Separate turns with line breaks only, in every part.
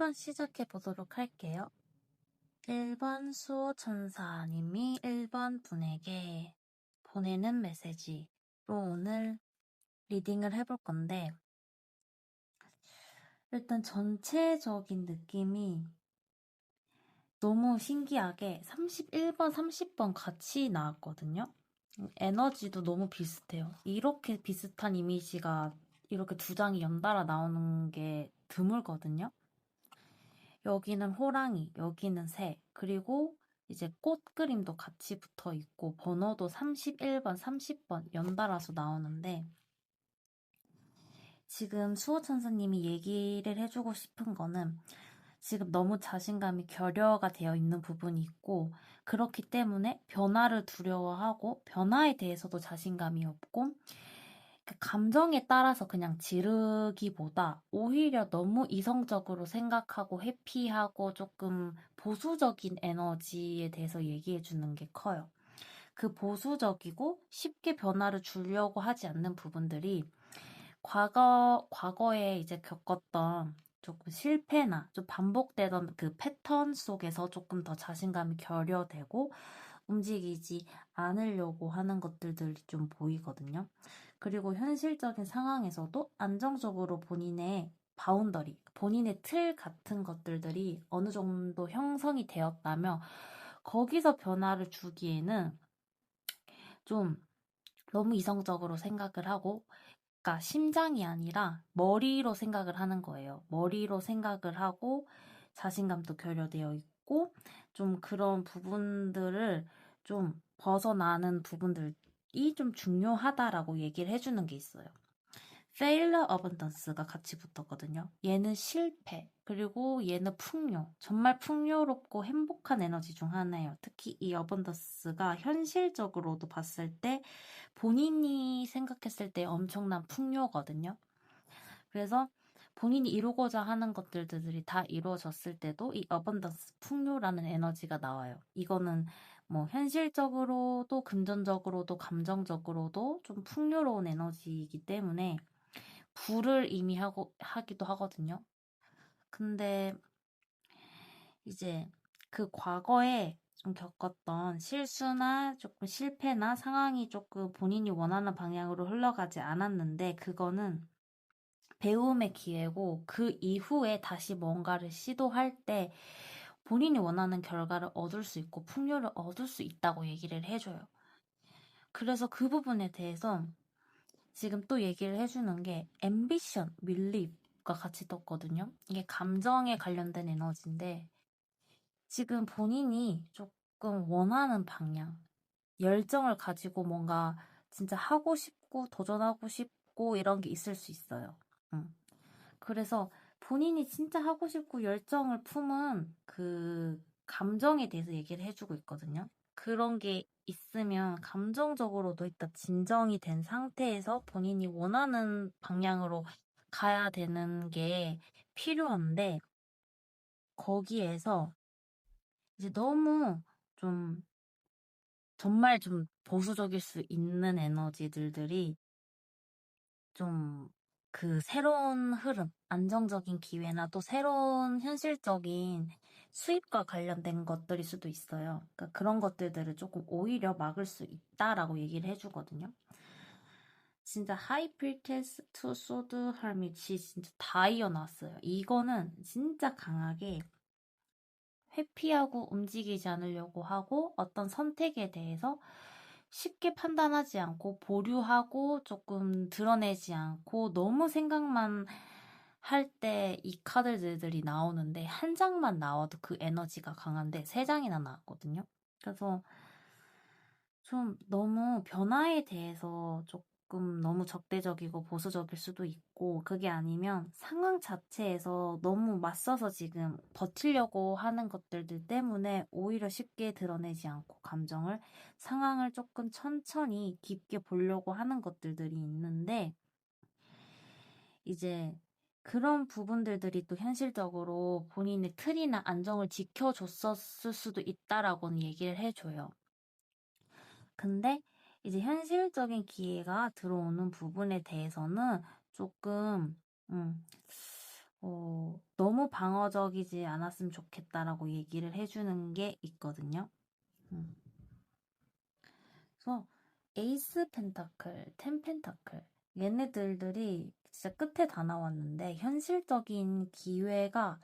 한번 시작해 보도록 할게요. 1번 수호천사님이 1번 분에게 보내는 메시지로 오늘 리딩을 해볼 건데, 일단 전체적인 느낌이 너무 신기하게 31번, 30번 같이 나왔거든요. 에너지도 너무 비슷해요. 이렇게 비슷한 이미지가 이렇게 두 장이 연달아 나오는 게 드물거든요. 여기는 호랑이, 여기는 새, 그리고 이제 꽃 그림도 같이 붙어 있고 번호도 31번, 30번 연달아서 나오는데, 지금 수호천사님이 얘기를 해주고 싶은 거는 지금 너무 자신감이 결여가 되어 있는 부분이 있고, 그렇기 때문에 변화를 두려워하고 변화에 대해서도 자신감이 없고, 그 감정에 따라서 그냥 지르기보다 오히려 너무 이성적으로 생각하고 회피하고 조금 보수적인 에너지에 대해서 얘기해 주는 게 커요. 그 보수적이고 쉽게 변화를 주려고 하지 않는 부분들이 과거에 이제 겪었던 조금 실패나 좀 반복되던 그 패턴 속에서 조금 더 자신감이 결여되고 움직이지 않으려고 하는 것들이 좀 보이거든요. 그리고 현실적인 상황에서도 안정적으로 본인의 바운더리, 본인의 틀 같은 것들이 어느 정도 형성이 되었다며 거기서 변화를 주기에는 좀 너무 이성적으로 생각을 하고, 그러니까 심장이 아니라 머리로 생각을 하는 거예요. 머리로 생각을 하고 자신감도 결여되어 있고 좀 그런 부분들을 좀 벗어나는 부분들이 좀 중요하다라고 얘기를 해주는 게 있어요. failure abundance가 같이 붙었거든요. 얘는 실패, 그리고 얘는 풍요. 정말 풍요롭고 행복한 에너지 중 하나예요. 특히 이 abundance가 현실적으로도 봤을 때 본인이 생각했을 때 엄청난 풍요거든요. 그래서 본인이 이루고자 하는 것들이 다 이루어졌을 때도 이 abundance, 풍요라는 에너지가 나와요. 이거는 뭐 현실적으로도 금전적으로도 감정적으로도 좀 풍요로운 에너지이기 때문에 불을 하기도 하거든요. 근데 이제 그 과거에 좀 겪었던 실수나 조금 실패나 상황이 조금 본인이 원하는 방향으로 흘러가지 않았는데, 그거는 배움의 기회고 그 이후에 다시 뭔가를 시도할 때 본인이 원하는 결과를 얻을 수 있고 풍요를 얻을 수 있다고 얘기를 해줘요. 그래서 그 부분에 대해서 지금 또 얘기를 해주는 게 ambition, belief가 같이 떴거든요. 이게 감정에 관련된 에너지인데, 지금 본인이 조금 원하는 방향, 열정을 가지고 뭔가 진짜 하고 싶고 도전하고 싶고 이런 게 있을 수 있어요. 그래서 본인이 진짜 하고 싶고 열정을 품은 그 감정에 대해서 얘기를 해주고 있거든요. 그런 게 있으면 감정적으로도 일단 진정이 된 상태에서 본인이 원하는 방향으로 가야 되는 게 필요한데, 거기에서 이제 너무 좀 정말 좀 보수적일 수 있는 에너지들이 좀 그 새로운 흐름, 안정적인 기회나 또 새로운 현실적인 수입과 관련된 것들일 수도 있어요. 그러니까 그런 것들을 조금 오히려 막을 수 있다라고 얘기를 해주거든요. 진짜 하이필테스 투 소드 할밋이 진짜 다 이어놨어요. 이거는 진짜 강하게 회피하고 움직이지 않으려고 하고 어떤 선택에 대해서 쉽게 판단하지 않고 보류하고 조금 드러내지 않고 너무 생각만 할 때 이 카드들이 나오는데, 한 장만 나와도 그 에너지가 강한데 세 장이나 나왔거든요. 그래서 좀 너무 변화에 대해서 조금 너무 적대적이고 보수적일 수도 있고, 그게 아니면 상황 자체에서 너무 맞서서 지금 버티려고 하는 것들 때문에 오히려 쉽게 드러내지 않고 감정을, 상황을 조금 천천히 깊게 보려고 하는 것들이 있는데, 이제 그런 부분들이 또 현실적으로 본인의 틀이나 안정을 지켜줬었을 수도 있다라고는 얘기를 해줘요. 근데 이제 현실적인 기회가 들어오는 부분에 대해서는 조금 너무 방어적이지 않았으면 좋겠다라고 얘기를 해주는 게 있거든요. 음. 그래서 에이스 펜타클, 텐 펜타클 얘네들이 진짜 끝에 다 나왔는데 현실적인 기회가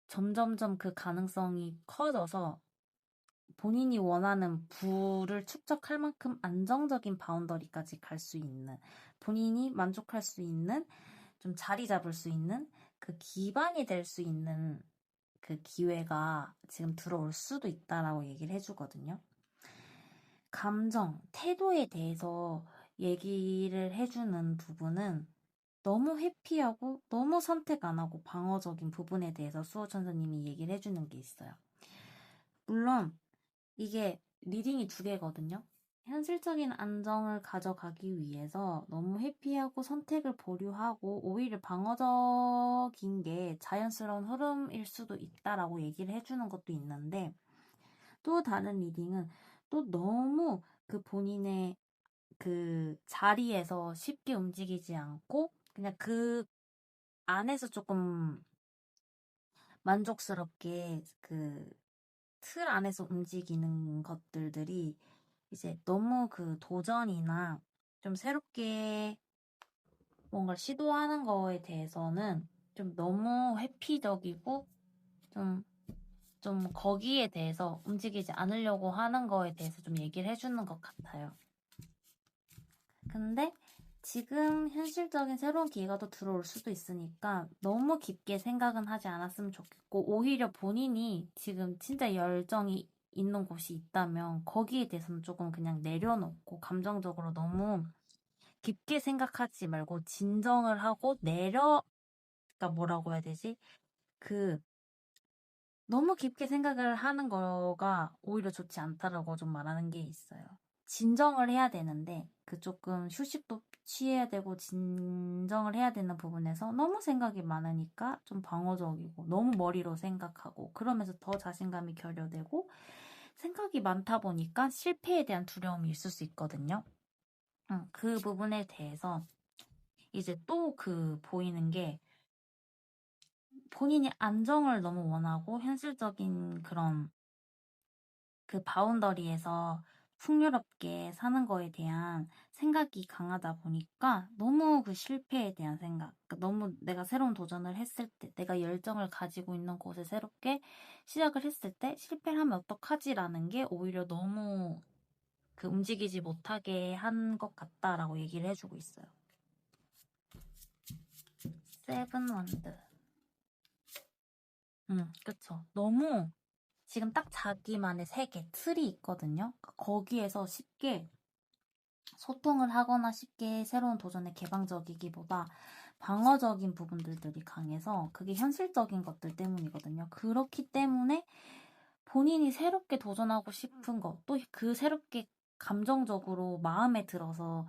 점점점 그 가능성이 커져서 본인이 원하는 부를 축적할 만큼 안정적인 바운더리까지 갈 수 있는, 본인이 만족할 수 있는, 좀 자리 잡을 수 있는 그 기반이 될 수 있는 그 기회가 지금 들어올 수도 있다라고 얘기를 해주거든요. 감정, 태도에 대해서 얘기를 해주는 부분은 너무 회피하고 너무 선택 안 하고 방어적인 부분에 대해서 수호 천사님이 얘기를 해주는 게 있어요. 물론 이게 리딩이 두 개거든요. 현실적인 안정을 가져가기 위해서 너무 회피하고 선택을 보류하고 오히려 방어적인 게 자연스러운 흐름일 수도 있다라고 얘기를 해주는 것도 있는데, 또 다른 리딩은 또 너무 그 본인의 그 자리에서 쉽게 움직이지 않고 그냥 그 안에서 조금 만족스럽게 그 틀 안에서 움직이는 것들이 이제 너무 그 도전이나 좀 새롭게 뭔가를 시도하는 거에 대해서는 좀 너무 회피적이고 좀, 좀 거기에 대해서 움직이지 않으려고 하는 거에 대해서 좀 얘기를 해주는 것 같아요. 근데 지금 현실적인 새로운 기회가 또 들어올 수도 있으니까 너무 깊게 생각은 하지 않았으면 좋겠고, 오히려 본인이 지금 진짜 열정이 있는 곳이 있다면 거기에 대해서는 조금 그냥 내려놓고 감정적으로 너무 깊게 생각하지 말고 진정을 하고 그러니까 뭐라고 해야 되지? 너무 깊게 생각을 하는 거가 오히려 좋지 않다라고 좀 말하는 게 있어요. 진정을 해야 되는데 그 조금 휴식도 취해야 되고 진정을 해야 되는 부분에서 너무 생각이 많으니까 좀 방어적이고 너무 머리로 생각하고 그러면서 더 자신감이 결여되고 생각이 많다 보니까 실패에 대한 두려움이 있을 수 있거든요. 그 부분에 대해서 이제 또 보이는 게 본인이 안정을 너무 원하고 현실적인 그런 그 바운더리에서 풍요롭게 사는 거에 대한 생각이 강하다 보니까 너무 그 실패에 대한 생각, 그러니까 너무 내가 새로운 도전을 했을 때, 내가 열정을 가지고 있는 곳에 새롭게 시작을 했을 때 실패를 하면 어떡하지라는 게 오히려 너무 그 움직이지 못하게 한 것 같다라고 얘기를 해주고 있어요. 세븐 원드. 그쵸. 너무 지금 딱 자기만의 세계, 틀이 있거든요. 거기에서 쉽게 소통을 하거나 쉽게 새로운 도전에 개방적이기보다 방어적인 부분들이 강해서 그게 현실적인 것들 때문이거든요. 그렇기 때문에 본인이 새롭게 도전하고 싶은 것, 또 그 새롭게 감정적으로 마음에 들어서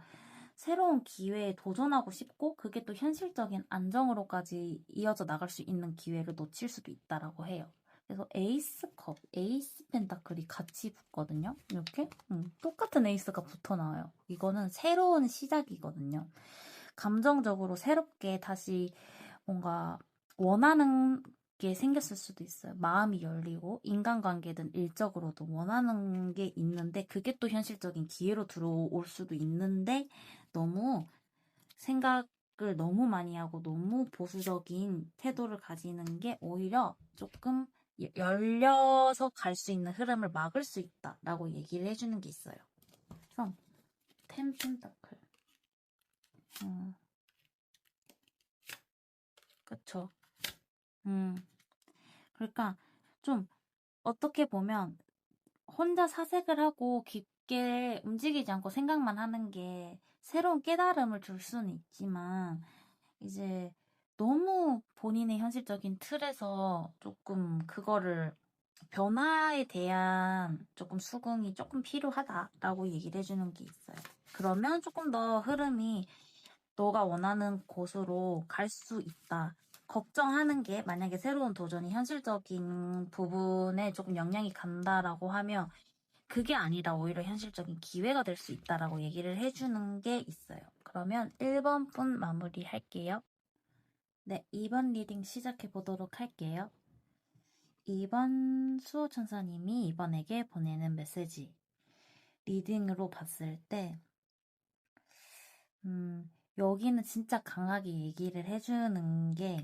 새로운 기회에 도전하고 싶고 그게 또 현실적인 안정으로까지 이어져 나갈 수 있는 기회를 놓칠 수도 있다라고 해요. 그래서 에이스 컵, 에이스 펜타클이 같이 붙거든요. 이렇게 똑같은 에이스가 붙어 나와요. 이거는 새로운 시작이거든요. 감정적으로 새롭게 다시 뭔가 원하는 게 생겼을 수도 있어요. 마음이 열리고 인간관계든 일적으로도 원하는 게 있는데 그게 또 현실적인 기회로 들어올 수도 있는데 너무 생각을 너무 많이 하고 너무 보수적인 태도를 가지는 게 오히려 조금 열려서 갈 수 있는 흐름을 막을 수 있다라고 얘기를 해주는 게 있어요. 그래서 템펜타클. 그쵸. 그러니까 좀 어떻게 보면 혼자 사색을 하고 깊게 움직이지 않고 생각만 하는 게 새로운 깨달음을 줄 수는 있지만 이제 너무 본인의 현실적인 틀에서 조금 그거를 변화에 대한 조금 수긍이 조금 필요하다라고 얘기를 해주는 게 있어요. 그러면 조금 더 흐름이 너가 원하는 곳으로 갈 수 있다. 걱정하는 게 만약에 새로운 도전이 현실적인 부분에 조금 영향이 간다라고 하면 그게 아니라 오히려 현실적인 기회가 될 수 있다라고 얘기를 해주는 게 있어요. 그러면 1번 분 마무리 할게요. 네, 2번 리딩 시작해 보도록 할게요. 2번 수호천사님이 이번에게 보내는 메시지. 리딩으로 봤을 때, 여기는 진짜 강하게 얘기를 해주는 게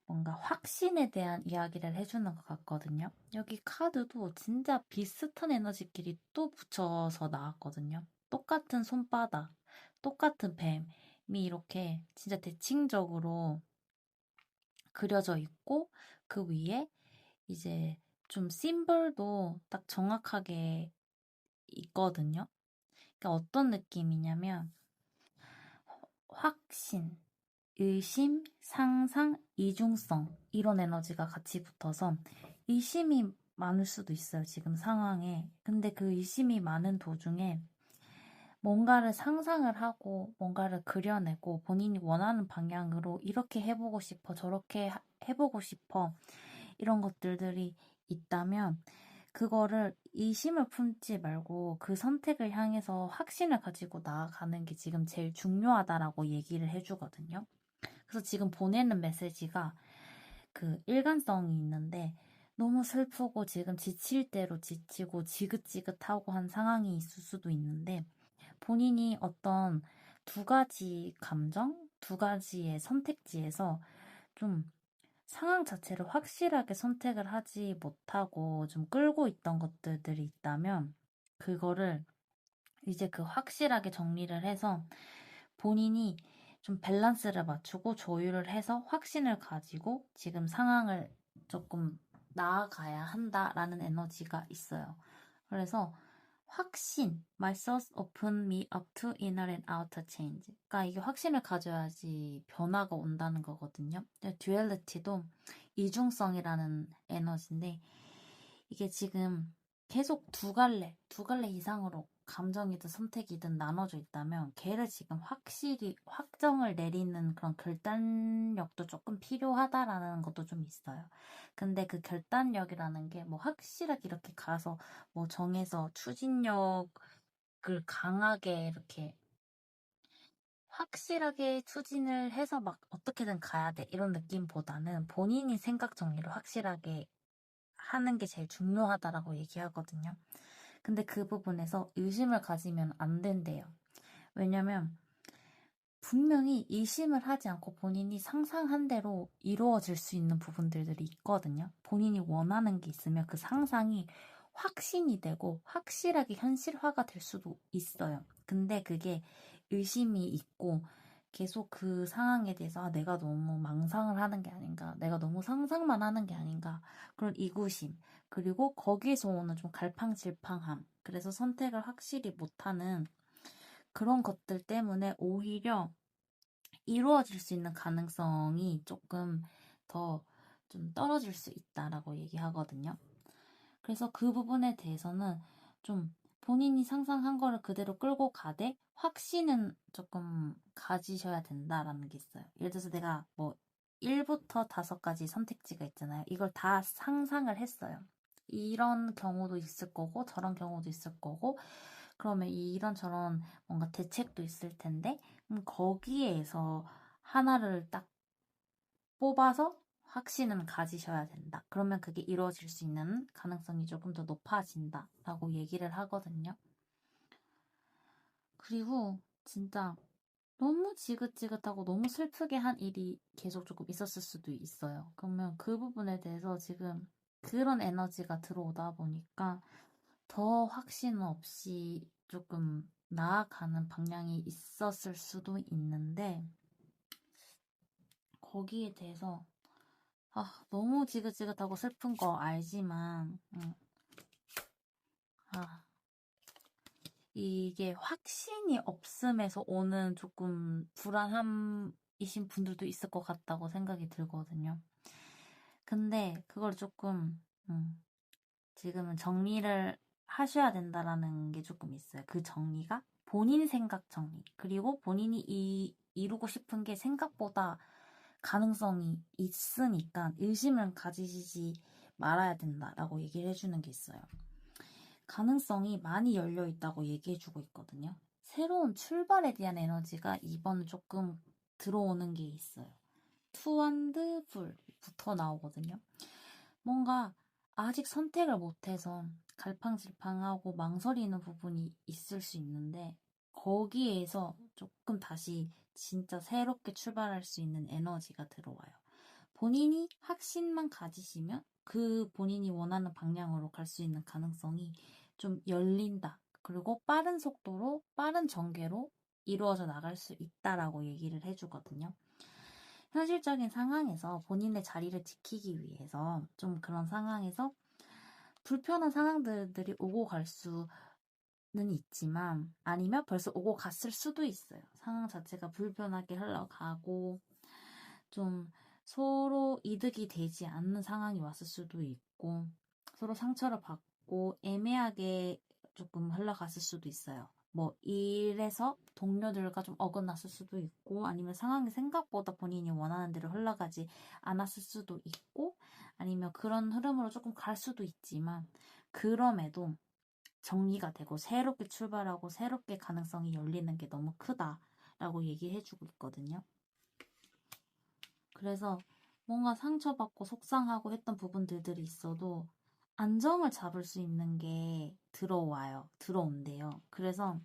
뭔가 확신에 대한 이야기를 해주는 것 같거든요. 여기 카드도 진짜 비슷한 에너지끼리 또 붙여서 나왔거든요. 똑같은 손바닥, 똑같은 뱀이 이렇게 진짜 대칭적으로 그려져 있고 그 위에 이제 좀 심볼도 딱 정확하게 있거든요. 그러니까 어떤 느낌이냐면 확신, 의심, 상상, 이중성 이런 에너지가 같이 붙어서 의심이 많을 수도 있어요. 지금 상황에. 근데 그 의심이 많은 도중에 뭔가를 상상을 하고 뭔가를 그려내고 본인이 원하는 방향으로 이렇게 해보고 싶어, 저렇게 해보고 싶어 이런 것들이 있다면 그거를 의심을 품지 말고 그 선택을 향해서 확신을 가지고 나아가는 게 지금 제일 중요하다라고 얘기를 해주거든요. 그래서 지금 보내는 메시지가 그 일관성이 있는데 너무 슬프고 지금 지칠 대로 지치고 지긋지긋하고 한 상황이 있을 수도 있는데 본인이 어떤 두 가지 감정, 두 가지의 선택지에서 좀 상황 자체를 확실하게 선택을 하지 못하고 좀 끌고 있던 것들이 있다면 그거를 이제 그 확실하게 정리를 해서 본인이 좀 밸런스를 맞추고 조율을 해서 확신을 가지고 지금 상황을 조금 나아가야 한다라는 에너지가 있어요. 그래서 확신, my thoughts open me up to inner and outer change. 그러니까 이게 확신을 가져야지 변화가 온다는 거거든요. 듀얼리티도 이중성이라는 에너지인데 이게 지금 계속 두 갈래 이상으로 감정이든 선택이든 나눠져 있다면 걔를 지금 확실히 확정을 내리는 그런 결단력도 조금 필요하다라는 것도 좀 있어요. 근데 그 결단력이라는 게 뭐 확실하게 이렇게 가서 뭐 정해서 추진력을 강하게 이렇게 확실하게 추진을 해서 막 어떻게든 가야 돼 이런 느낌보다는 본인이 생각 정리를 확실하게 하는 게 제일 중요하다라고 얘기하거든요. 근데 그 부분에서 의심을 가지면 안 된대요. 왜냐면 분명히 의심을 하지 않고 본인이 상상한 대로 이루어질 수 있는 부분들이 있거든요. 본인이 원하는 게 있으면 그 상상이 확신이 되고 확실하게 현실화가 될 수도 있어요. 근데 그게 의심이 있고 계속 그 상황에 대해서 내가 너무 망상을 하는 게 아닌가, 내가 너무 상상만 하는 게 아닌가, 그런 이구심, 그리고 거기에서 오는 좀 갈팡질팡함, 그래서 선택을 확실히 못하는 그런 것들 때문에 오히려 이루어질 수 있는 가능성이 조금 더 좀 떨어질 수 있다라고 얘기하거든요. 그래서 그 부분에 대해서는 좀 본인이 상상한 거를 그대로 끌고 가되 확신은 조금 가지셔야 된다라는 게 있어요. 예를 들어서 내가 뭐 1부터 5까지 선택지가 있잖아요. 이걸 다 상상을 했어요. 이런 경우도 있을 거고 저런 경우도 있을 거고 그러면 이런저런 뭔가 대책도 있을 텐데 거기에서 하나를 딱 뽑아서 확신은 가지셔야 된다. 그러면 그게 이루어질 수 있는 가능성이 조금 더 높아진다. 라고 얘기를 하거든요. 그리고 진짜 너무 지긋지긋하고 너무 슬프게 한 일이 계속 조금 있었을 수도 있어요. 그러면 그 부분에 대해서 지금 그런 에너지가 들어오다 보니까 더 확신 없이 조금 나아가는 방향이 있었을 수도 있는데 거기에 대해서 너무 지긋지긋하고 슬픈 거 알지만 이게 확신이 없음에서 오는 조금 불안함이신 분들도 있을 것 같다고 생각이 들거든요. 근데 그걸 조금 지금은 정리를 하셔야 된다라는 게 조금 있어요. 그 정리가 본인 생각 정리 그리고 본인이 이루고 싶은 게 생각보다 가능성이 있으니까 의심을 가지지 말아야 된다라고 얘기를 해주는 게 있어요. 가능성이 많이 열려 있다고 얘기해주고 있거든요. 새로운 출발에 대한 에너지가 이번 조금 들어오는 게 있어요. 투원드 풀부터 나오거든요. 뭔가 아직 선택을 못해서 갈팡질팡하고 망설이는 부분이 있을 수 있는데 거기에서 조금 다시 진짜 새롭게 출발할 수 있는 에너지가 들어와요. 본인이 확신만 가지시면 그 본인이 원하는 방향으로 갈 수 있는 가능성이 좀 열린다. 그리고 빠른 속도로, 빠른 전개로 이루어져 나갈 수 있다라고 얘기를 해주거든요. 현실적인 상황에서 본인의 자리를 지키기 위해서 좀 그런 상황에서 불편한 상황들이 오고 갈 수는 있지만 아니면 벌써 오고 갔을 수도 있어요. 상황 자체가 불편하게 흘러가고 좀 서로 이득이 되지 않는 상황이 왔을 수도 있고 서로 상처를 받고 애매하게 조금 흘러갔을 수도 있어요. 뭐 일에서 동료들과 좀 어긋났을 수도 있고 아니면 상황이 생각보다 본인이 원하는 대로 흘러가지 않았을 수도 있고 아니면 그런 흐름으로 조금 갈 수도 있지만 그럼에도 정리가 되고 새롭게 출발하고 새롭게 가능성이 열리는 게 너무 크다라고 얘기해주고 있거든요. 그래서 뭔가 상처받고 속상하고 했던 부분들이 있어도 안정을 잡을 수 있는 게 들어온대요. 그래서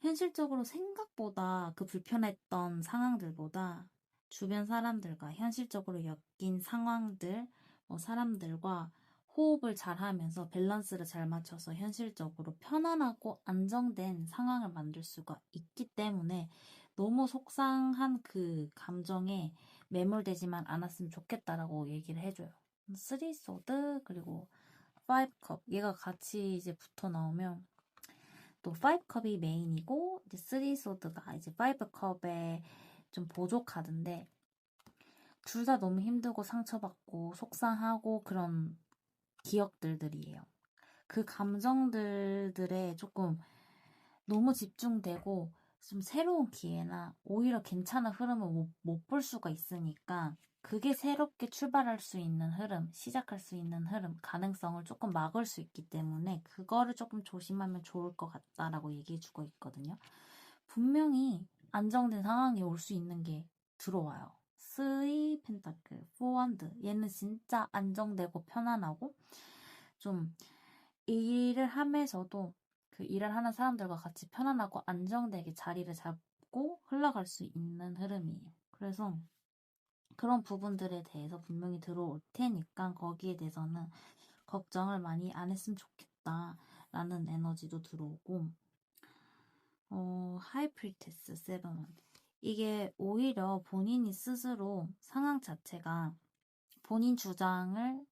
현실적으로 생각보다 그 불편했던 상황들보다 주변 사람들과 현실적으로 엮인 상황들, 사람들과 호흡을 잘 하면서 밸런스를 잘 맞춰서 현실적으로 편안하고 안정된 상황을 만들 수가 있기 때문에 너무 속상한 그 감정에 매몰되지만 않았으면 좋겠다라고 얘기를 해줘요. 3소드 그리고 5컵 얘가 같이 이제 붙어 나오면 또 5컵이 메인이고 이제 3소드가 이제 5컵에 좀 보조 카드인데 둘 다 너무 힘들고 상처받고 속상하고 그런 기억들이에요. 그 감정들에 조금 너무 집중되고 좀 새로운 기회나 오히려 괜찮은 흐름을 못 볼 수가 있으니까 그게 새롭게 출발할 수 있는 흐름, 시작할 수 있는 흐름, 가능성을 조금 막을 수 있기 때문에 그거를 조금 조심하면 좋을 것 같다라고 얘기해주고 있거든요. 분명히 안정된 상황이 올 수 있는 게 들어와요. 3 펜타클, 4 원드 얘는 진짜 안정되고 편안하고 좀 일을 하면서도 그 일을 하는 사람들과 같이 편안하고 안정되게 자리를 잡고 흘러갈 수 있는 흐름이에요. 그래서 그런 부분들에 대해서 분명히 들어올 테니까 거기에 대해서는 걱정을 많이 안 했으면 좋겠다라는 에너지도 들어오고 하이프리테스 7 이게 오히려 본인이 스스로 상황 자체가 본인 주장이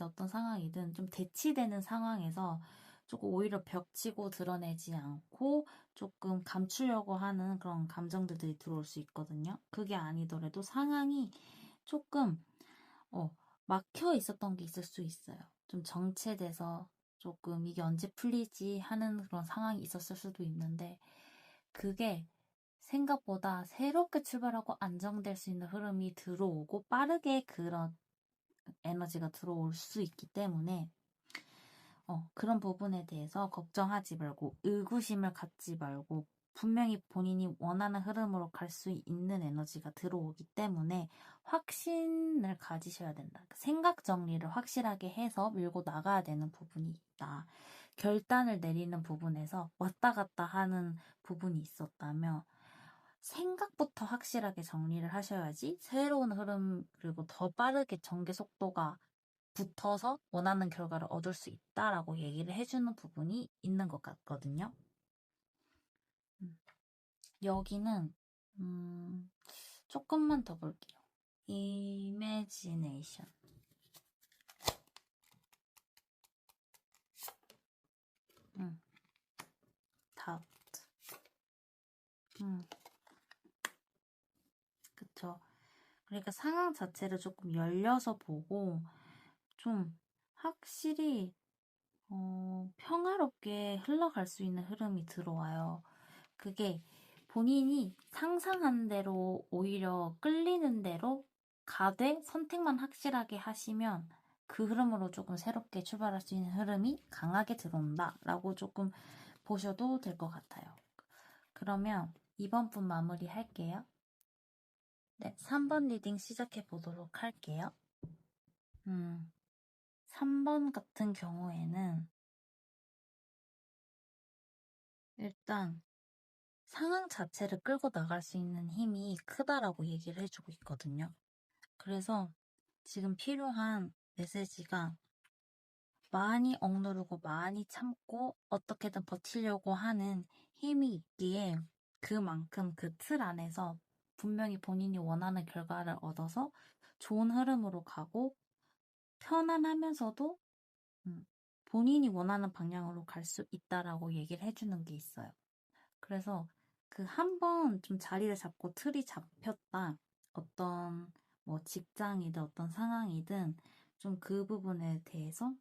어떤 상황이든 좀 대치되는 상황에서 조금 오히려 벽치고 드러내지 않고 조금 감추려고 하는 그런 감정들이 들어올 수 있거든요. 그게 아니더라도 상황이 조금 막혀 있었던 게 있을 수 있어요. 좀 정체돼서 조금 이게 언제 풀리지 하는 그런 상황이 있었을 수도 있는데 그게 생각보다 새롭게 출발하고 안정될 수 있는 흐름이 들어오고 빠르게 그런 에너지가 들어올 수 있기 때문에 그런 부분에 대해서 걱정하지 말고 의구심을 갖지 말고 분명히 본인이 원하는 흐름으로 갈 수 있는 에너지가 들어오기 때문에 확신을 가지셔야 된다. 생각 정리를 확실하게 해서 밀고 나가야 되는 부분이 있다. 결단을 내리는 부분에서 왔다 갔다 하는 부분이 있었다면 생각부터 확실하게 정리를 하셔야지 새로운 흐름 그리고 더 빠르게 전개 속도가 붙어서 원하는 결과를 얻을 수 있다라고 얘기를 해주는 부분이 있는 것 같거든요. 여기는 조금만 더 볼게요. Imagination. Doubt. 그쵸. 그러니까 상황 자체를 조금 열려서 보고 좀 확실히 평화롭게 흘러갈 수 있는 흐름이 들어와요. 그게 본인이 상상한 대로 오히려 끌리는 대로 가되 선택만 확실하게 하시면 그 흐름으로 조금 새롭게 출발할 수 있는 흐름이 강하게 들어온다라고 조금 보셔도 될 것 같아요. 그러면 이번 분 마무리 할게요. 네, 3번 리딩 시작해 보도록 할게요. 3번 같은 경우에는 일단 상황 자체를 끌고 나갈 수 있는 힘이 크다라고 얘기를 해주고 있거든요. 그래서 지금 필요한 메시지가 많이 억누르고 많이 참고 어떻게든 버티려고 하는 힘이 있기에 그만큼 그 틀 안에서 분명히 본인이 원하는 결과를 얻어서 좋은 흐름으로 가고 편안하면서도 본인이 원하는 방향으로 갈 수 있다라고 얘기를 해주는 게 있어요. 그래서 그 한 번 좀 자리를 잡고 틀이 잡혔다. 어떤 뭐 직장이든 어떤 상황이든 좀 그 부분에 대해서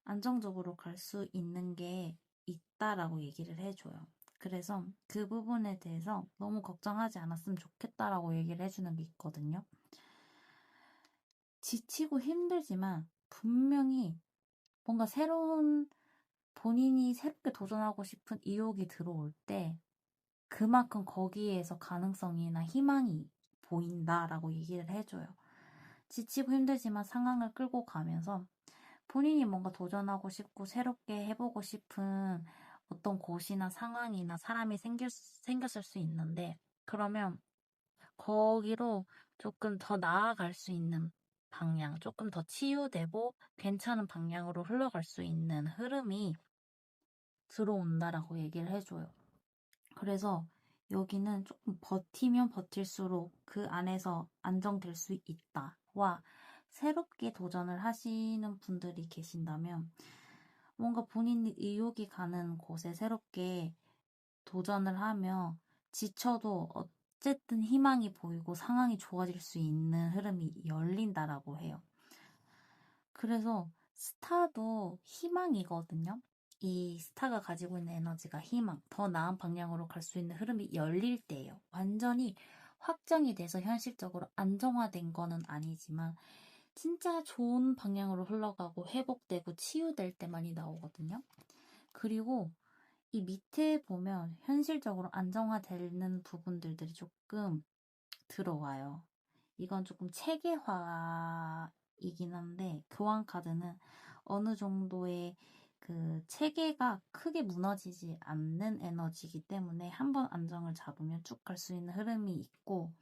안정적으로 갈 수 있는 게 있다라고 얘기를 해줘요. 그래서 그 부분에 대해서 너무 걱정하지 않았으면 좋겠다라고 얘기를 해주는 게 있거든요. 지치고 힘들지만 분명히 뭔가 새로운 본인이 새롭게 도전하고 싶은 의욕이 들어올 때 그만큼 거기에서 가능성이나 희망이 보인다라고 얘기를 해줘요. 지치고 힘들지만 상황을 끌고 가면서 본인이 뭔가 도전하고 싶고 새롭게 해보고 싶은 어떤 곳이나 상황이나 사람이 생겼을 수 있는데 그러면 거기로 조금 더 나아갈 수 있는 방향, 조금 더 치유되고 괜찮은 방향으로 흘러갈 수 있는 흐름이 들어온다라고 얘기를 해줘요. 그래서 여기는 조금 버티면 버틸수록 그 안에서 안정될 수 있다와 새롭게 도전을 하시는 분들이 계신다면 뭔가 본인이 의욕이 가는 곳에 새롭게 도전을 하며 지쳐도 어쨌든 희망이 보이고 상황이 좋아질 수 있는 흐름이 열린다라고 해요. 그래서 스타도 희망이거든요. 이 스타가 가지고 있는 에너지가 희망, 더 나은 방향으로 갈 수 있는 흐름이 열릴 때예요. 완전히 확정이 돼서 현실적으로 안정화된 거는 아니지만 진짜 좋은 방향으로 흘러가고 회복되고 치유될 때 많이 나오거든요. 그리고 이 밑에 보면 현실적으로 안정화되는 부분들이 조금 들어와요. 이건 조금 체계화이긴 한데 교환 카드는 어느 정도의 그 체계가 크게 무너지지 않는 에너지이기 때문에 한번 안정을 잡으면 쭉 갈 수 있는 흐름이 있고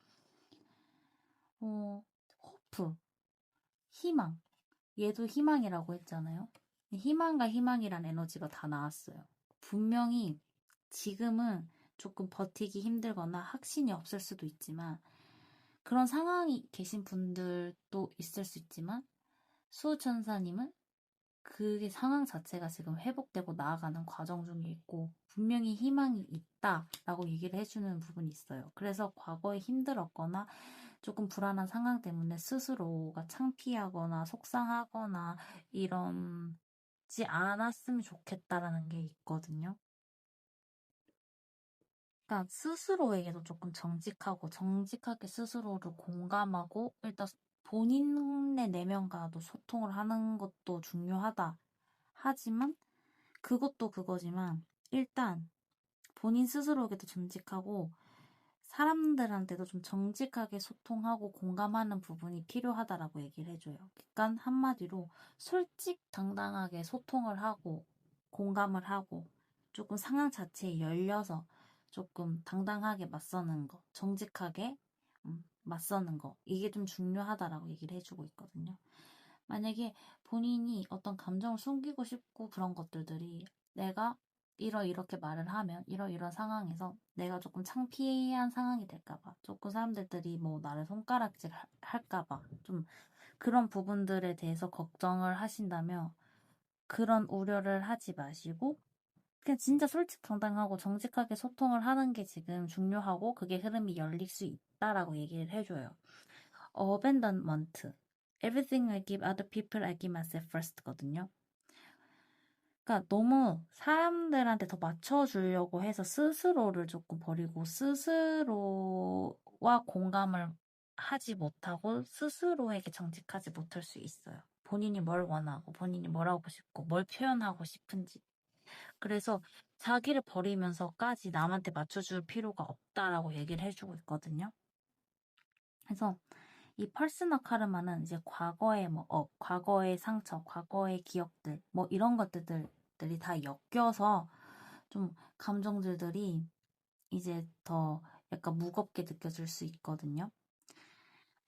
호프, 희망 얘도 희망이라고 했잖아요. 희망과 희망이란 에너지가 다 나왔어요. 분명히 지금은 조금 버티기 힘들거나 확신이 없을 수도 있지만 그런 상황이 계신 분들도 있을 수 있지만 수호천사님은 그게 상황 자체가 지금 회복되고 나아가는 과정 중에 있고 분명히 희망이 있다라고 얘기를 해주는 부분이 있어요. 그래서 과거에 힘들었거나 조금 불안한 상황 때문에 스스로가 창피하거나 속상하거나 이런지 않았으면 좋겠다라는 게 있거든요. 그러니까 스스로에게도 조금 정직하게 스스로를 공감하고 일단 본인의 내면과도 소통을 하는 것도 중요하다. 하지만 그것도 그거지만 일단 본인 스스로에게도 정직하고 사람들한테도 좀 정직하게 소통하고 공감하는 부분이 필요하다라고 얘기를 해줘요. 그러니까 한마디로 솔직당당하게 소통을 하고 공감을 하고 조금 상황 자체에 열려서 조금 당당하게 맞서는 거, 정직하게 맞서는 거 이게 좀 중요하다라고 얘기를 해주고 있거든요. 만약에 본인이 어떤 감정을 숨기고 싶고 그런 것들이 내가 이렇게 말을 하면 이런 상황에서 내가 조금 창피한 상황이 될까봐 조금 사람들이 뭐 나를 손가락질 할까봐 좀 그런 부분들에 대해서 걱정을 하신다면 그런 우려를 하지 마시고 그냥 진짜 솔직당당하고 정직하게 소통을 하는 게 지금 중요하고 그게 흐름이 열릴 수 있다라고 얘기를 해줘요. Abandonment. Everything I give other people, I give myself first거든요. 그러니까 너무 사람들한테 더 맞춰주려고 해서 스스로를 조금 버리고 스스로와 공감을 하지 못하고 스스로에게 정직하지 못할 수 있어요. 본인이 뭘 원하고 본인이 뭘 하고 싶고 뭘 표현하고 싶은지. 그래서 자기를 버리면서까지 남한테 맞춰줄 필요가 없다라고 얘기를 해주고 있거든요. 그래서 이 퍼스널 카르마는 이제 과거의 뭐 과거의 상처, 과거의 기억들, 뭐 이런 것들이 다 엮여서 좀 감정들이 이제 더 약간 무겁게 느껴질 수 있거든요.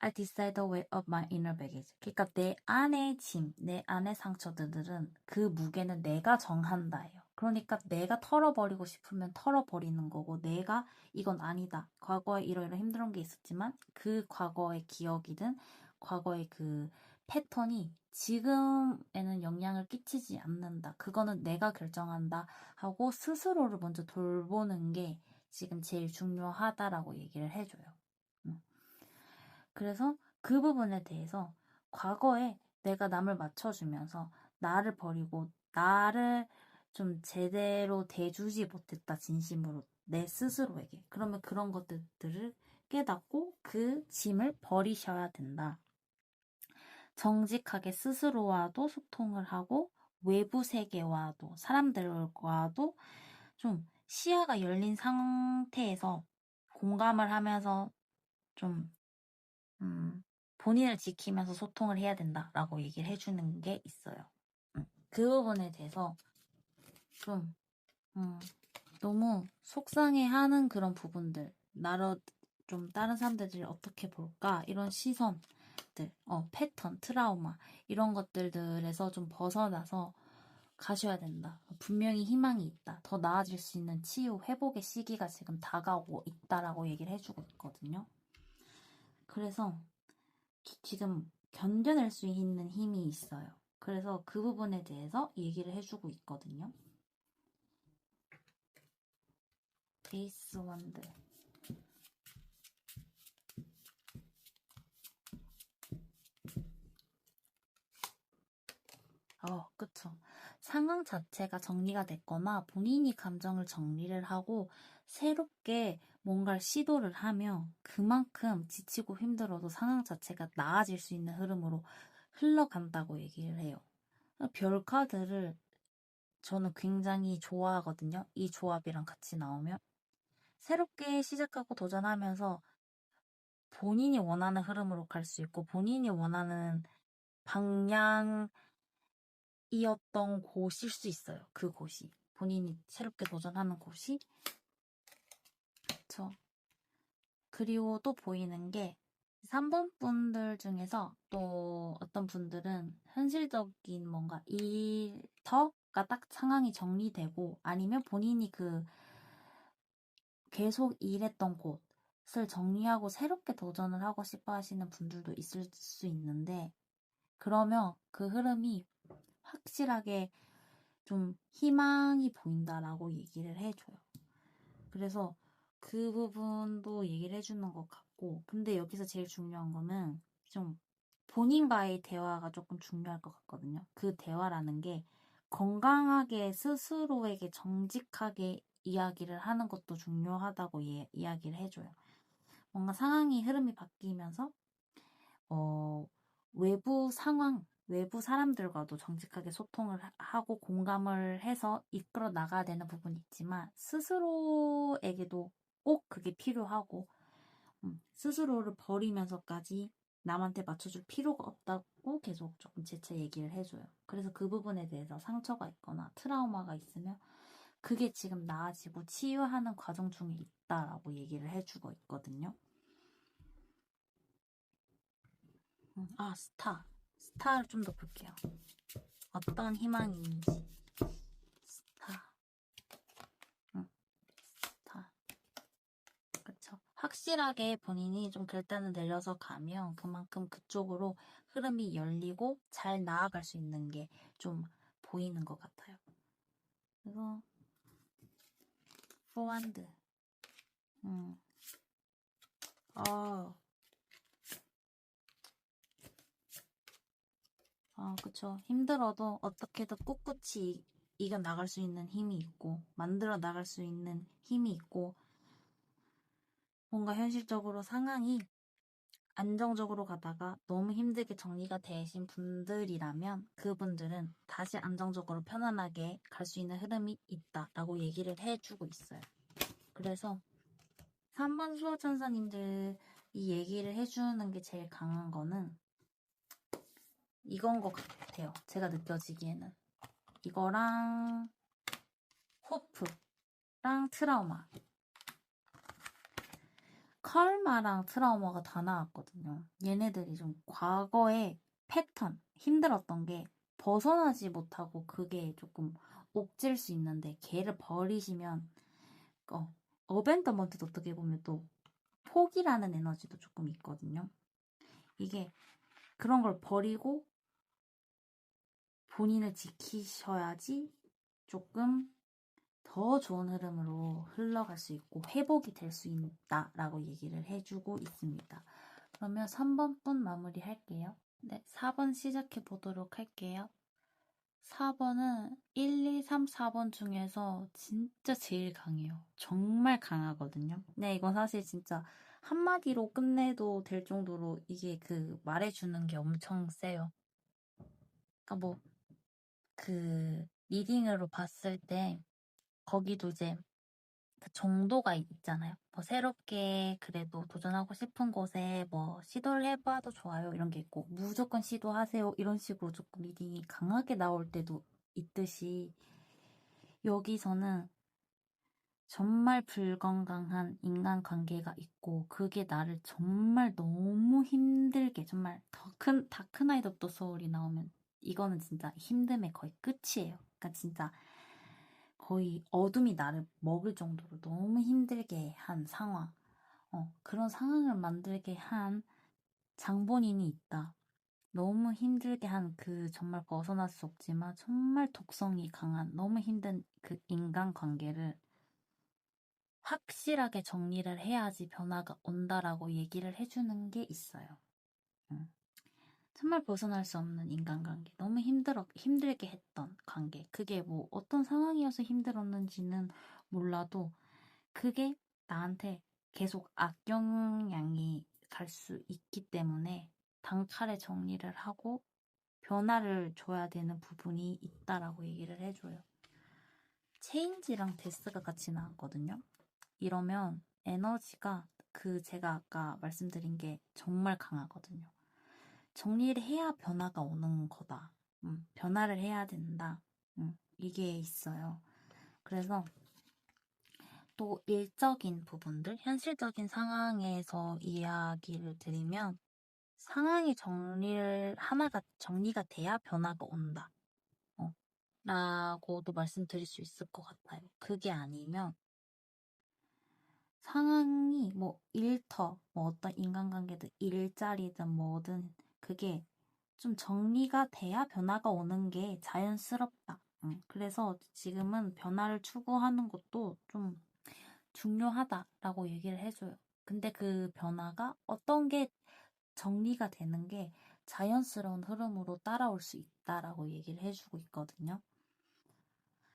I decide the weight of my inner baggage. 그러니까 내 안의 짐, 내 안의 상처들은 그 무게는 내가 정한다예요. 그러니까 내가 털어버리고 싶으면 털어버리는 거고, 내가 이건 아니다. 과거에 이러이러 힘든 게 있었지만 그 과거의 기억이든 과거의 그 패턴이 지금에는 영향을 끼치지 않는다. 그거는 내가 결정한다 하고 스스로를 먼저 돌보는 게 지금 제일 중요하다라고 얘기를 해줘요. 그래서 그 부분에 대해서 과거에 내가 남을 맞춰주면서 나를 버리고 나를 좀 제대로 대주지 못했다, 진심으로 내 스스로에게. 그러면 그런 것들을 깨닫고 그 짐을 버리셔야 된다. 정직하게 스스로와도 소통을 하고 외부 세계와도 사람들과도 좀 시야가 열린 상태에서 공감을 하면서 좀 본인을 지키면서 소통을 해야 된다라고 얘기를 해주는 게 있어요. 그 부분에 대해서 좀 너무 속상해하는 그런 부분들, 나를 좀 다른 사람들이 어떻게 볼까 이런 시선들, 패턴, 트라우마 이런 것들에서 좀 벗어나서 가셔야 된다. 분명히 희망이 있다. 더 나아질 수 있는 치유, 회복의 시기가 지금 다가오고 있다라고 얘기를 해주고 있거든요. 그래서 지금 견뎌낼 수 있는 힘이 있어요. 그래서 그 부분에 대해서 얘기를 해주고 있거든요. 베이스 원드. 그쵸. 상황 자체가 정리가 됐거나 본인이 감정을 정리를 하고 새롭게 뭔가를 시도를 하면 그만큼 지치고 힘들어도 상황 자체가 나아질 수 있는 흐름으로 흘러간다고 얘기를 해요. 별 카드를 저는 굉장히 좋아하거든요. 이 조합이랑 같이 나오면. 새롭게 시작하고 도전하면서 본인이 원하는 흐름으로 갈 수 있고 본인이 원하는 방향이었던 곳일 수 있어요. 그 곳이. 본인이 새롭게 도전하는 곳이. 그쵸. 그리고 또 보이는 게 3번 분들 중에서 또 어떤 분들은 현실적인 뭔가 일터가 딱 상황이 정리되고 아니면 본인이 그 계속 일했던 곳을 정리하고 새롭게 도전을 하고 싶어 하시는 분들도 있을 수 있는데, 그러면 그 흐름이 확실하게 좀 희망이 보인다라고 얘기를 해줘요. 그래서 그 부분도 얘기를 해주는 것 같고, 근데 여기서 제일 중요한 거는 좀 본인과의 대화가 조금 중요할 것 같거든요. 그 대화라는 게 건강하게 스스로에게 정직하게 이야기를 하는 것도 중요하다고 이야기를 해줘요. 뭔가 상황이 흐름이 바뀌면서 외부 상황, 외부 사람들과도 정직하게 소통을 하고 공감을 해서 이끌어 나가야 되는 부분이 있지만 스스로에게도 꼭 그게 필요하고 스스로를 버리면서까지 남한테 맞춰줄 필요가 없다고 계속 조금 재차 얘기를 해줘요. 그래서 그 부분에 대해서 상처가 있거나 트라우마가 있으면 그게 지금 나아지고 치유하는 과정 중에 있다라고 얘기를 해주고 있거든요. 스타를 좀 더 볼게요. 어떤 희망이 있는지. 스타. 스타. 그쵸. 확실하게 본인이 좀 결단을 내려서 가면 그만큼 그쪽으로 흐름이 열리고 잘 나아갈 수 있는 게 좀 보이는 것 같아요. 그래서 포완드. 그쵸. 힘들어도 어떻게든 꿋꿋이 이겨나갈 수 있는 힘이 있고, 만들어 나갈 수 있는 힘이 있고, 뭔가 현실적으로 상황이 안정적으로 가다가 너무 힘들게 정리가 되신 분들이라면 그분들은 다시 안정적으로 편안하게 갈 수 있는 흐름이 있다라고 얘기를 해주고 있어요. 그래서 3번 수호천사님들 이 얘기를 해주는 게 제일 강한 거는 이건 것 같아요. 제가 느껴지기에는. 이거랑 호프랑 트라우마. 카르마랑 트라우마가 다 나왔거든요. 얘네들이 좀 과거의 패턴, 힘들었던 게 벗어나지 못하고 그게 조금 옥질 수 있는데 걔를 버리시면 어벤더먼트도 어떻게 보면 또 포기라는 에너지도 조금 있거든요. 이게 그런 걸 버리고 본인을 지키셔야지 조금 더 좋은 흐름으로 흘러갈 수 있고 회복이 될 수 있다라고 얘기를 해주고 있습니다. 그러면 3번 분 마무리 할게요. 네, 4번 시작해 보도록 할게요. 4번은 1, 2, 3, 4번 중에서 진짜 제일 강해요. 정말 강하거든요. 네, 이건 사실 진짜 한마디로 끝내도 될 정도로 이게 그 말해주는 게 엄청 세요. 그러니까 뭐 그 리딩으로 봤을 때 거기도 이제 그 정도가 있잖아요. 뭐 새롭게 그래도 도전하고 싶은 곳에 뭐 시도를 해봐도 좋아요 이런 게 있고 무조건 시도하세요 이런 식으로 조금 리딩이 강하게 나올 때도 있듯이 여기서는 정말 불건강한 인간관계가 있고 그게 나를 정말 너무 힘들게 정말 더 큰 다크나이트 오브 더 소울이 나오면 이거는 진짜 힘듦의 거의 끝이에요. 그러니까 진짜 거의 어둠이 나를 먹을 정도로 너무 힘들게 한 상황, 그런 상황을 만들게 한 장본인이 있다. 너무 힘들게 한 그 정말 벗어날 수 없지만 정말 독성이 강한 너무 힘든 그 인간관계를 확실하게 정리를 해야지 변화가 온다라고 얘기를 해주는 게 있어요. 정말 벗어날 수 없는 인간관계, 너무 힘들게 했던 관계. 그게 뭐 어떤 상황이어서 힘들었는지는 몰라도 그게 나한테 계속 악영향이 갈 수 있기 때문에 단칼에 정리를 하고 변화를 줘야 되는 부분이 있다라고 얘기를 해줘요. 체인지랑 데스가 같이 나왔거든요. 이러면 에너지가 제가 아까 말씀드린 게 정말 강하거든요. 정리를 해야 변화가 오는 거다. 변화를 해야 된다. 이게 있어요. 그래서 또 일적인 부분들, 현실적인 상황에서 이야기를 드리면 상황이 하나가 정리가 돼야 변화가 온다. 라고도 말씀드릴 수 있을 것 같아요. 그게 아니면 상황이 뭐 일터, 뭐 어떤 인간관계든 일자리든 뭐든 그게 좀 정리가 돼야 변화가 오는 게 자연스럽다. 그래서 지금은 변화를 추구하는 것도 좀 중요하다라고 얘기를 해줘요. 근데 그 변화가 어떤 게 정리가 되는 게 자연스러운 흐름으로 따라올 수 있다라고 얘기를 해주고 있거든요.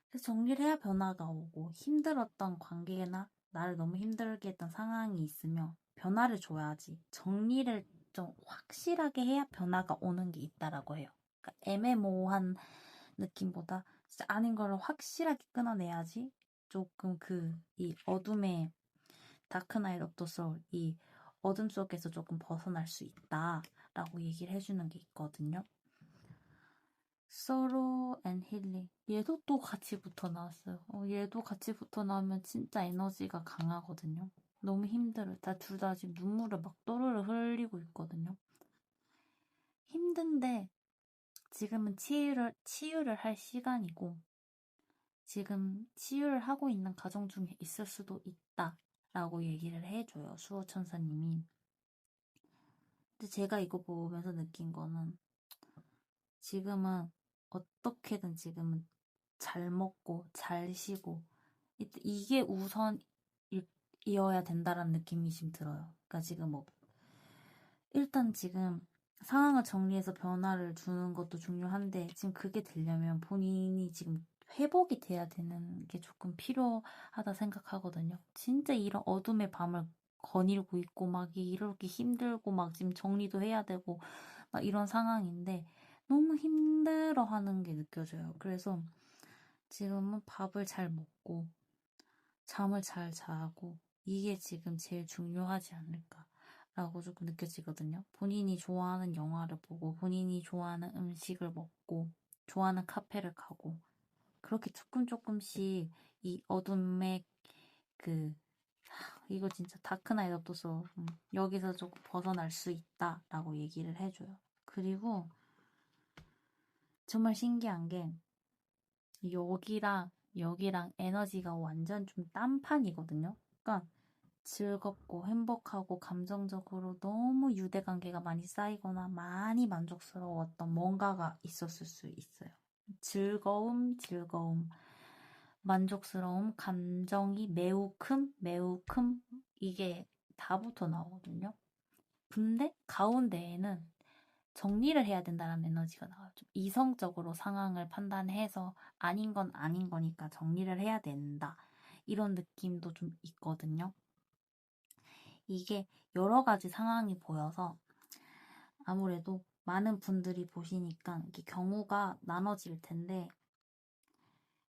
그래서 정리를 해야 변화가 오고 힘들었던 관계나 나를 너무 힘들게 했던 상황이 있으면 변화를 줘야지 정리를 좀 확실하게 해야 변화가 오는 게 있다라고 해요. 그러니까 애매모호한 느낌보다 진짜 아닌 거를 확실하게 끊어내야지 조금 이 어둠의 다크나이트 오브 더 소울, 이 어둠 속에서 조금 벗어날 수 있다라고 얘기를 해주는 게 있거든요. Sorrow and Healing. 얘도 또 같이 붙어 나왔어요. 얘도 같이 붙어 나오면 진짜 에너지가 강하거든요. 너무 힘들어요. 둘 다 지금 눈물을 막 또르르 흘리고 있거든요. 힘든데 지금은 치유를 할 시간이고 지금 치유를 하고 있는 가정 중에 있을 수도 있다라고 얘기를 해줘요. 수호천사님이. 근데 제가 이거 보면서 느낀 거는 지금은 어떻게든 지금은 잘 먹고 잘 쉬고 이게 우선이어야 된다라는 느낌이 지금 들어요. 그러니까 지금 뭐 일단 지금 상황을 정리해서 변화를 주는 것도 중요한데 지금 그게 되려면 본인이 지금 회복이 돼야 되는 게 조금 필요하다 생각하거든요. 진짜 이런 어둠의 밤을 거닐고 있고 막 이렇게 힘들고 막 지금 정리도 해야 되고 막 이런 상황인데 너무 힘들어하는 게 느껴져요. 그래서 지금은 밥을 잘 먹고 잠을 잘 자고 이게 지금 제일 중요하지 않을까 라고 조금 느껴지거든요. 본인이 좋아하는 영화를 보고, 본인이 좋아하는 음식을 먹고, 좋아하는 카페를 가고, 그렇게 조금씩 이 어둠의 그, 이거 진짜 다크나이트 오브 더 소울, 여기서 조금 벗어날 수 있다라고 얘기를 해줘요. 그리고 정말 신기한 게, 여기랑 에너지가 완전 좀 딴판이거든요. 그러니까 즐겁고 행복하고 감정적으로 너무 유대관계가 많이 쌓이거나 많이 만족스러웠던 뭔가가 있었을 수 있어요. 즐거움, 만족스러움, 감정이 매우 큼, 이게 다부터 나오거든요. 근데 가운데에는 정리를 해야 된다는 에너지가 나와요. 좀 이성적으로 상황을 판단해서 아닌 건 아닌 거니까 정리를 해야 된다. 이런 느낌도 좀 있거든요. 이게 여러 가지 상황이 보여서 아무래도 많은 분들이 보시니까 이게 경우가 나눠질 텐데,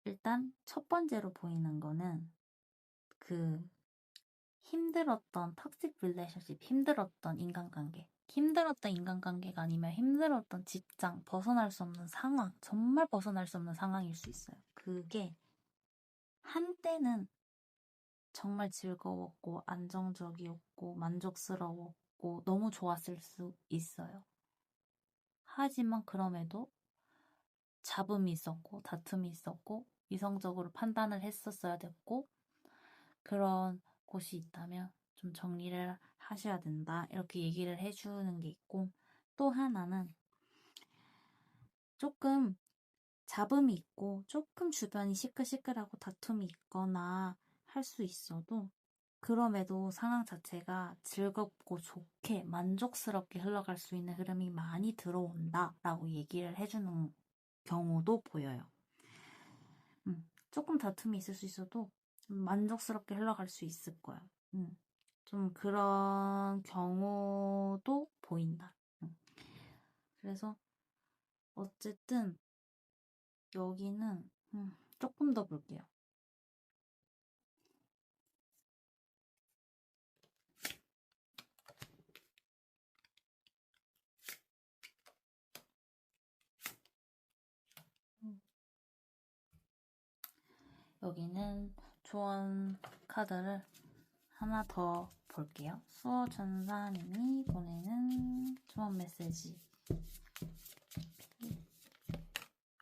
일단 첫 번째로 보이는 거는 그 힘들었던 톡식 릴레이션십, 힘들었던 인간관계가 아니면 힘들었던 직장, 벗어날 수 없는 상황, 정말 벗어날 수 없는 상황일 수 있어요. 그게 한때는 정말 즐거웠고 안정적이었고 만족스러웠고 너무 좋았을 수 있어요. 하지만 그럼에도 잡음이 있었고 다툼이 있었고 이성적으로 판단을 했었어야 됐고, 그런 곳이 있다면 좀 정리를 하셔야 된다, 이렇게 얘기를 해주는 게 있고, 또 하나는 조금 잡음이 있고 조금 주변이 시끌시끌하고 다툼이 있거나 할 수 있어도, 그럼에도 상황 자체가 즐겁고 좋게 만족스럽게 흘러갈 수 있는 흐름이 많이 들어온다라고 얘기를 해주는 경우도 보여요. 조금 다툼이 있을 수 있어도 좀 만족스럽게 흘러갈 수 있을 거야. 좀 그런 경우도 보인다. 그래서 어쨌든 여기는 조금 더 볼게요. 여기는 조언 카드를 하나 더 볼게요. 수호 천사님이 보내는 조언 메시지.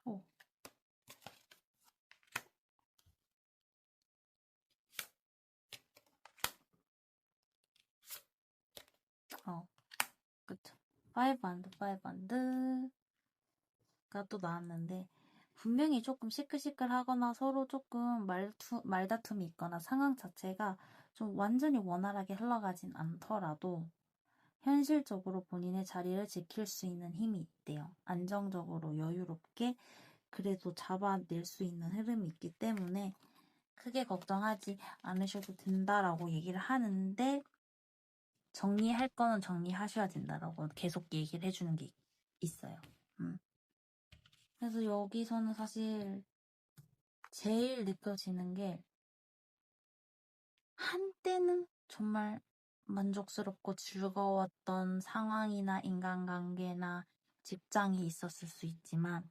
오. 그쵸. 5&5&가 또 나왔는데, 분명히 조금 시끌시끌하거나 서로 조금 말다툼이 있거나 상황 자체가 좀 완전히 원활하게 흘러가진 않더라도 현실적으로 본인의 자리를 지킬 수 있는 힘이 있대요. 안정적으로 여유롭게 그래도 잡아낼 수 있는 흐름이 있기 때문에 크게 걱정하지 않으셔도 된다라고 얘기를 하는데, 정리할 거는 정리하셔야 된다라고 계속 얘기를 해주는 게 있어요. 그래서 여기서는 사실 제일 느껴지는 게, 한때는 정말 만족스럽고 즐거웠던 상황이나 인간관계나 직장이 있었을 수 있지만,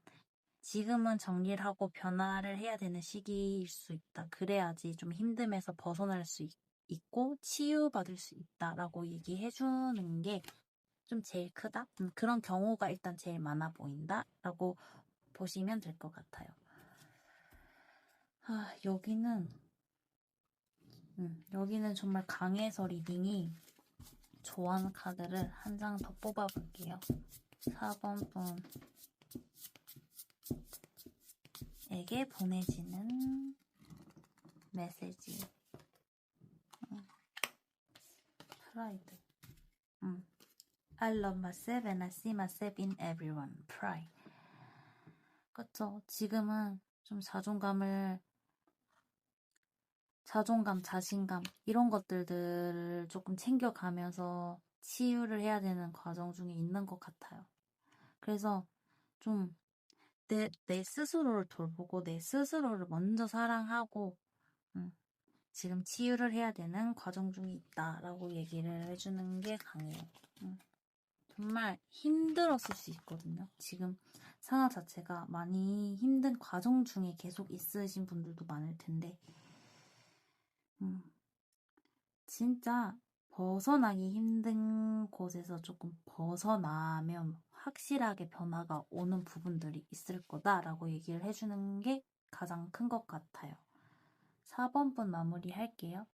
지금은 정리를 하고 변화를 해야 되는 시기일 수 있다. 그래야지 좀 힘듦에서 벗어날 수 있고 치유받을 수 있다라고 얘기해주는 게 좀 제일 크다? 그런 경우가 일단 제일 많아 보인다라고 보시면 될 것 같아요. 여기는 정말 강해서 리딩이, 조언 카드를 한 장 더 뽑아볼게요. 4번 분에게 보내지는 메시지. 프라이드. I love myself and I see myself in everyone. Pride. 그쵸. 지금은 좀 자신감, 이런 것들을 조금 챙겨가면서 치유를 해야 되는 과정 중에 있는 것 같아요. 그래서 좀 내 스스로를 돌보고 내 스스로를 먼저 사랑하고 지금 치유를 해야 되는 과정 중에 있다라고 얘기를 해주는 게 강해요. 정말 힘들었을 수 있거든요. 지금 상황 자체가 많이 힘든 과정 중에 계속 있으신 분들도 많을 텐데 진짜 벗어나기 힘든 곳에서 조금 벗어나면 확실하게 변화가 오는 부분들이 있을 거다라고 얘기를 해주는 게 가장 큰 것 같아요. 4번 분 마무리 할게요.